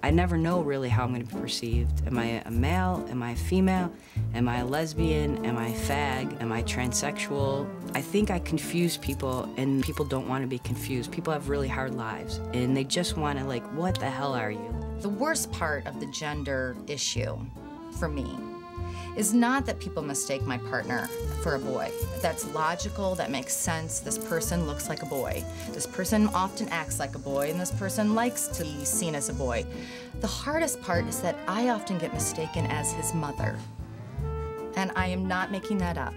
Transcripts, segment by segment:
I never know really how I'm going to be perceived. Am I a male? Am I a female? Am I a lesbian? Am I a fag? Am I transsexual? I think I confuse people, and people don't want to be confused. People have really hard lives, and they just want to, like, what the hell are you? The worst part of the gender issue, for me, is not that people mistake my partner for a boy. That's logical, that makes sense. This person looks like a boy. This person often acts like a boy, and this person likes to be seen as a boy. The hardest part is that I often get mistaken as his mother. And I am not making that up.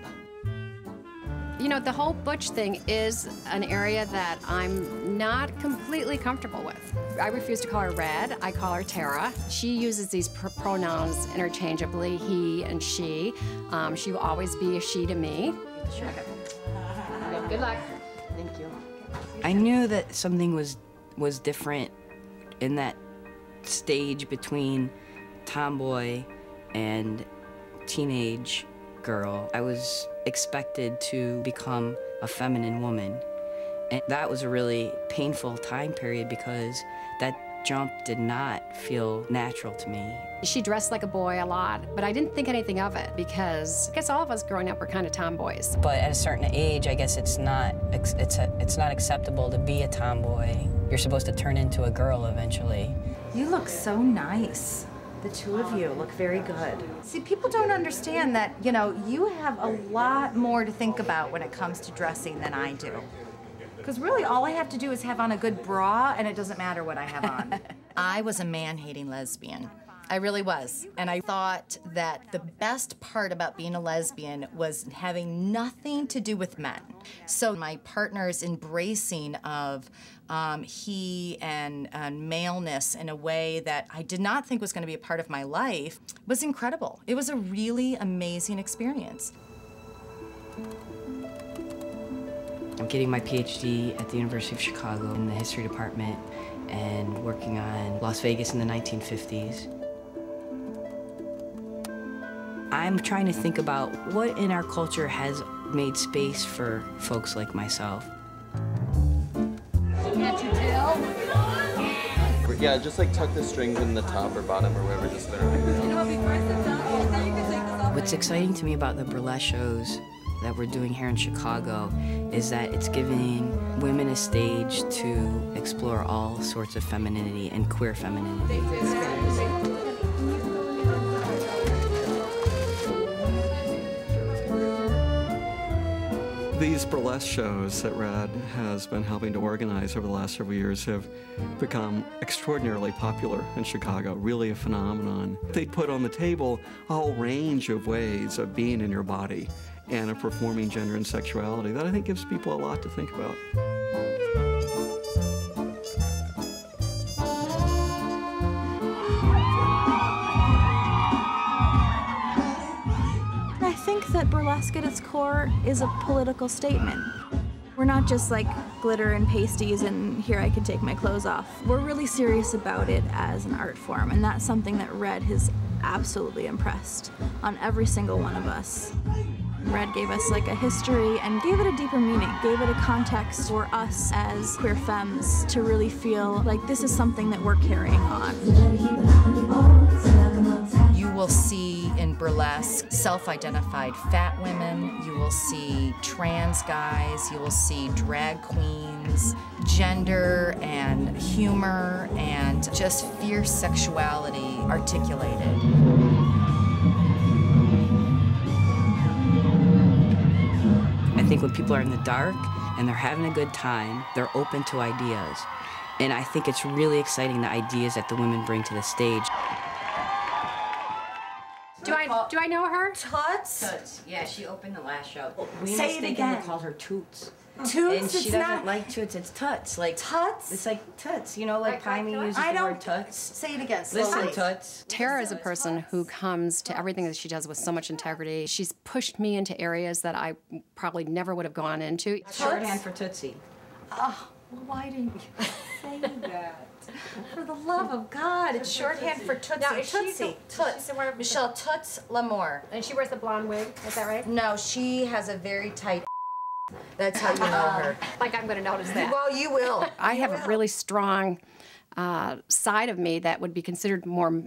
You know, the whole butch thing is an area that I'm not completely comfortable with. I refuse to call her Red, I call her Tara. She uses these pronouns interchangeably, he and she. She will always be a she to me. Sure. Good luck. Thank you. I knew that something was different in that stage between tomboy and teenage girl. I was expected to become a feminine woman. And that was a really painful time period because that jump did not feel natural to me. She dressed like a boy a lot, but I didn't think anything of it because I guess all of us growing up were kind of tomboys. But at a certain age, I guess it's not acceptable to be a tomboy. You're supposed to turn into a girl eventually. You look so nice. The two of you look very good. See, people don't understand that, you know, you have a lot more to think about when it comes to dressing than I do. Because really, all I have to do is have on a good bra, and it doesn't matter what I have on. I was a man-hating lesbian. I really was. And I thought that the best part about being a lesbian was having nothing to do with men. So my partner's embracing of he and maleness in a way that I did not think was going to be a part of my life was incredible. It was a really amazing experience. I'm getting my PhD at the University of Chicago in the history department and working on Las Vegas in the 1950s. I'm trying to think about what in our culture has made space for folks like myself. Yeah, just like tuck the strings in the top or bottom or wherever, just there. What's exciting to me about the burlesque shows that we're doing here in Chicago is that it's giving women a stage to explore all sorts of femininity and queer femininity. These burlesque shows that Red has been helping to organize over the last several years have become extraordinarily popular in Chicago, really a phenomenon. They put on the table a whole range of ways of being in your body and of performing gender and sexuality that I think gives people a lot to think about. I think that burlesque at its core is a political statement. We're not just like glitter and pasties and here I can take my clothes off. We're really serious about it as an art form, and that's something that Red has absolutely impressed on every single one of us. Red gave us like a history and gave it a deeper meaning, gave it a context for us as queer femmes to really feel like this is something that we're carrying on. You will see in burlesque self-identified fat women, you will see trans guys, you will see drag queens, gender and humor and just fierce sexuality articulated. I think when people are in the dark and they're having a good time, they're open to ideas. And I think it's really exciting, the ideas that the women bring to the stage. Do I know her? Toots? Toots. Yeah, she opened the last show. We Say it again. called her Toots. Toots? And she doesn't like Toots, it's Toots. Like Toots? It's like Toots, you know, like Paimee uses I the don't- word Toots. Say it again, slowly. Listen, Toots. Tara is a person who comes to everything that she does with so much integrity. She's pushed me into areas that I probably never would have gone into. Shorthand for Tootsie. Oh, well, why didn't you say that? For the love of God, it's shorthand for Tootsie. Now, is she Tootsie. Toots. Michelle Toots L'Amour. And she wears the blonde wig, is that right? No, she has a very tight That's how you know her. Like I'm going to notice that. Well, you will. I have a really strong side of me that would be considered more,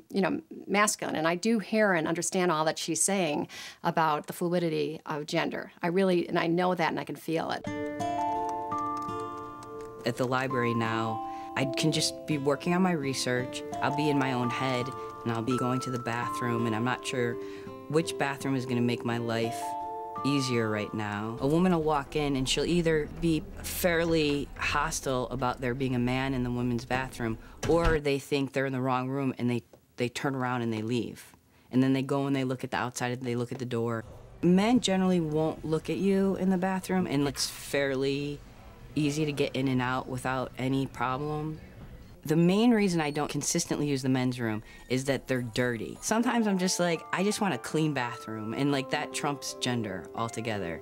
masculine. And I do hear and understand all that she's saying about the fluidity of gender. And I know that and I can feel it. At the library now, I can just be working on my research. I'll be in my own head and I'll be going to the bathroom and I'm not sure which bathroom is gonna make my life easier right now. A woman will walk in and she'll either be fairly hostile about there being a man in the women's bathroom, or they think they're in the wrong room and they turn around and they leave. And then they go and they look at the outside and they look at the door. Men generally won't look at you in the bathroom, and it's fairly easy to get in and out without any problem. The main reason I don't consistently use the men's room is that they're dirty. Sometimes I'm just like, I just want a clean bathroom, and like that trumps gender altogether.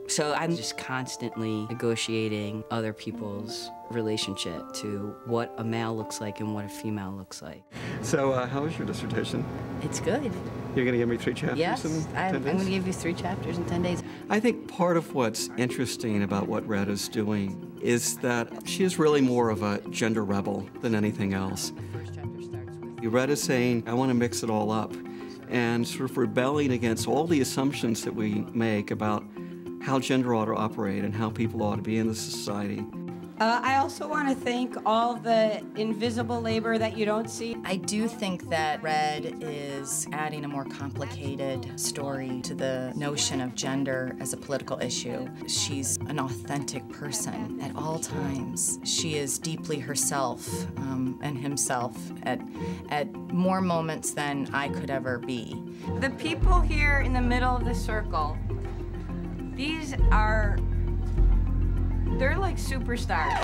So I'm just constantly negotiating other people's relationship to what a male looks like and what a female looks like. So how was your dissertation? It's good. You're going to give me 3 chapters Yes, in 10 I'm days? going to give you 3 chapters in 10 days. I think part of what's interesting about what Red is doing is that she is really more of a gender rebel than anything else. Red is saying, I want to mix it all up, and sort of rebelling against all the assumptions that we make about how gender ought to operate and how people ought to be in the society. I also want to thank all the invisible labor that you don't see. I do think that Red is adding a more complicated story to the notion of gender as a political issue. She's an authentic person at all times. She is deeply herself and himself at more moments than I could ever be. The people here in the middle of the circle, they're like superstars.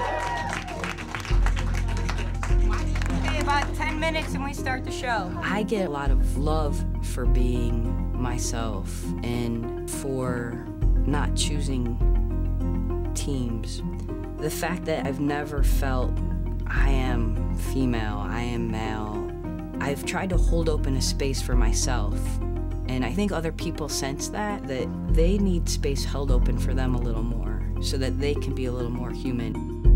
Okay, about 10 minutes and we start the show. I get a lot of love for being myself and for not choosing teams. The fact that I've never felt I am female, I am male, I've tried to hold open a space for myself. And I think other people sense that they need space held open for them a little more so that they can be a little more human.